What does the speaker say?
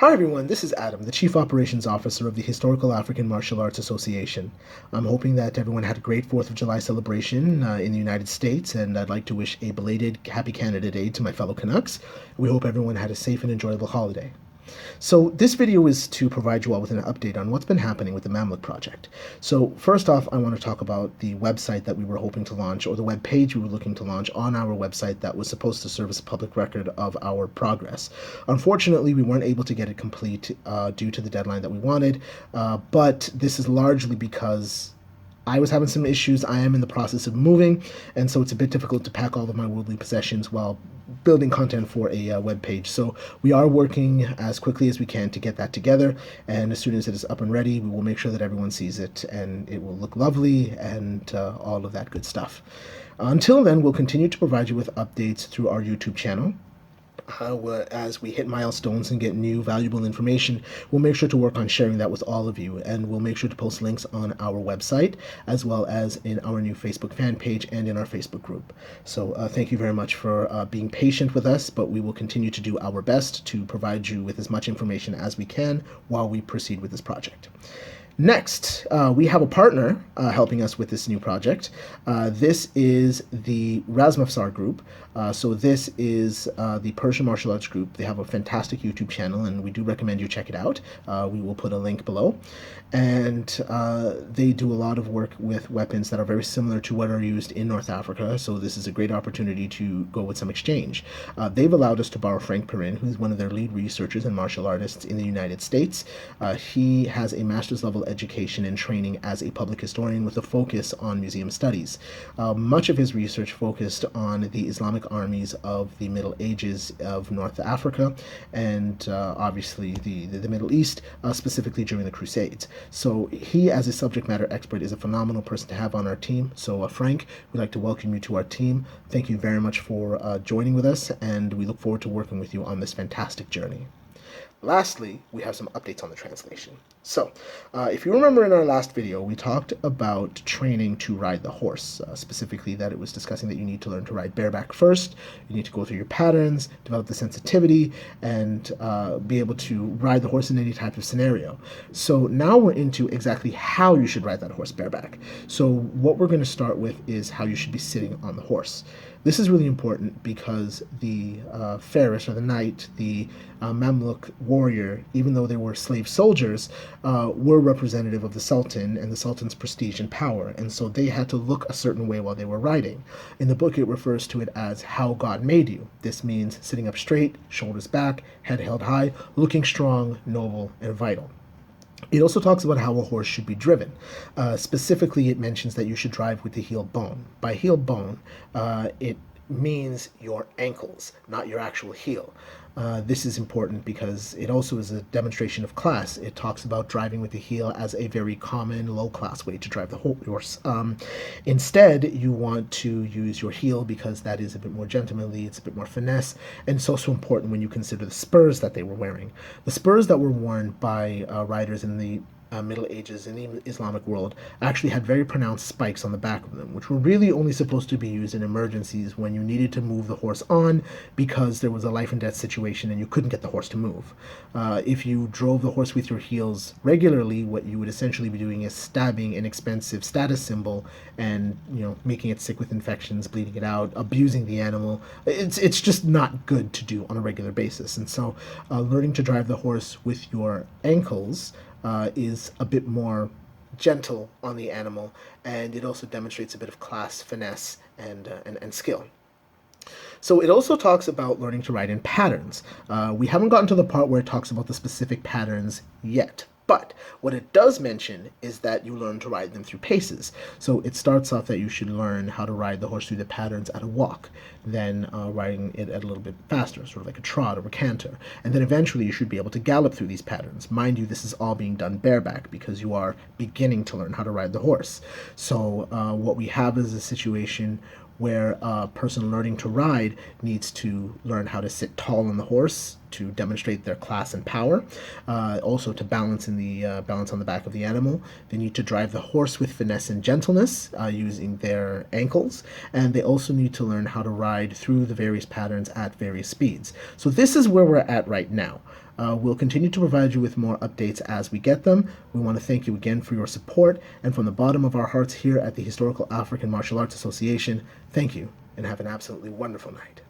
Hi everyone, this is Adam, the Chief Operations Officer of the Historical African Martial Arts Association. I'm hoping that everyone had a great 4th of July celebration in the United States, and I'd like to wish a belated Happy Canada Day to my fellow Canucks. We hope everyone had a safe and enjoyable holiday. So this video is to provide you all with an update on what's been happening with the Mamluk project. So first off, I want to talk about the website that we were hoping to launch, or the web page we were looking to launch on our website that was supposed to serve as a public record of our progress. Unfortunately, we weren't able to get it complete due to the deadline that we wanted, but this is largely because I was having some issues. I am in the process of moving, and so it's a bit difficult to pack all of my worldly possessions while building content for a web page. So we are working as quickly as we can to get that together, and as soon as it is up and ready, we will make sure that everyone sees it and it will look lovely and all of that good stuff. Until then, we'll continue to provide you with updates through our YouTube channel. As we hit milestones and get new valuable information, we'll make sure to work on sharing that with all of you, and we'll make sure to post links on our website as well as in our new Facebook fan page and in our Facebook group. So thank you very much for being patient with us, but we will continue to do our best to provide you with as much information as we can while we proceed with this project. Next, we have a partner helping us with this new project. This is the Razmafzar group. So this is the Persian martial arts group. They have a fantastic YouTube channel, and we do recommend you check it out. We will put a link below. And they do a lot of work with weapons that are very similar to what are used in North Africa. So this is a great opportunity to go with some exchange. They've allowed us to borrow Frank Perrin, who's one of their lead researchers and martial artists in the United States. He has a master's level education and training as a public historian with a focus on museum studies. Much of his research focused on the Islamic armies of the Middle Ages of North Africa and obviously the Middle East, specifically during the Crusades. So he, as a subject matter expert, is a phenomenal person to have on our team. So Frank, we'd like to welcome you to our team. Thank you very much for joining with us, and we look forward to working with you on this fantastic journey. Lastly, we have some updates on the translation. So, if you remember in our last video, we talked about training to ride the horse, specifically that it was discussing that you need to learn to ride bareback first, you need to go through your patterns, develop the sensitivity, and be able to ride the horse in any type of scenario. So now we're into exactly how you should ride that horse bareback. So what we're going to start with is how you should be sitting on the horse. This is really important because the Faris, or the knight, the Mamluk warrior, even though they were slave soldiers, were representative of the Sultan and the Sultan's prestige and power, and so they had to look a certain way while they were riding. In the book, it refers to it as how God made you. This means sitting up straight, shoulders back, head held high, looking strong, noble, and vital. It also talks about how a horse should be driven. Specifically, it mentions that you should drive with the heel bone. By heel bone, it means your ankles, not your actual heel. This is important because it also is a demonstration of class. It talks about driving with the heel as a very common low-class way to drive the horse. Instead, you want to use your heel because that is a bit more gentlemanly, it's a bit more finesse, and it's also important when you consider the spurs that they were wearing. The spurs that were worn by riders in the Middle Ages in the Islamic world actually had very pronounced spikes on the back of them, which were really only supposed to be used in emergencies when you needed to move the horse on because there was a life and death situation and you couldn't get the horse to move. If you drove the horse with your heels regularly, what you would essentially be doing is stabbing an expensive status symbol and, making it sick with infections, bleeding it out, abusing the animal. It's just not good to do on a regular basis. And so learning to drive the horse with your ankles is a bit more gentle on the animal, and it also demonstrates a bit of class, finesse, and skill. So it also talks about learning to ride in patterns. We haven't gotten to the part where it talks about the specific patterns yet, but what it does mention is that you learn to ride them through paces. So it starts off that you should learn how to ride the horse through the patterns at a walk, then riding it at a little bit faster, sort of like a trot or a canter. And then eventually you should be able to gallop through these patterns. Mind you, this is all being done bareback because you are beginning to learn how to ride the horse. So what we have is a situation where a person learning to ride needs to learn how to sit tall on the horse, to demonstrate their class and power, also to balance in the balance on the back of the animal. They need to drive the horse with finesse and gentleness, using their ankles, and they also need to learn how to ride through the various patterns at various speeds. So this is where we're at right now. We'll continue to provide you with more updates as we get them. We want to thank you again for your support, and from the bottom of our hearts here at the Historical African Martial Arts Association, thank you, and have an absolutely wonderful night.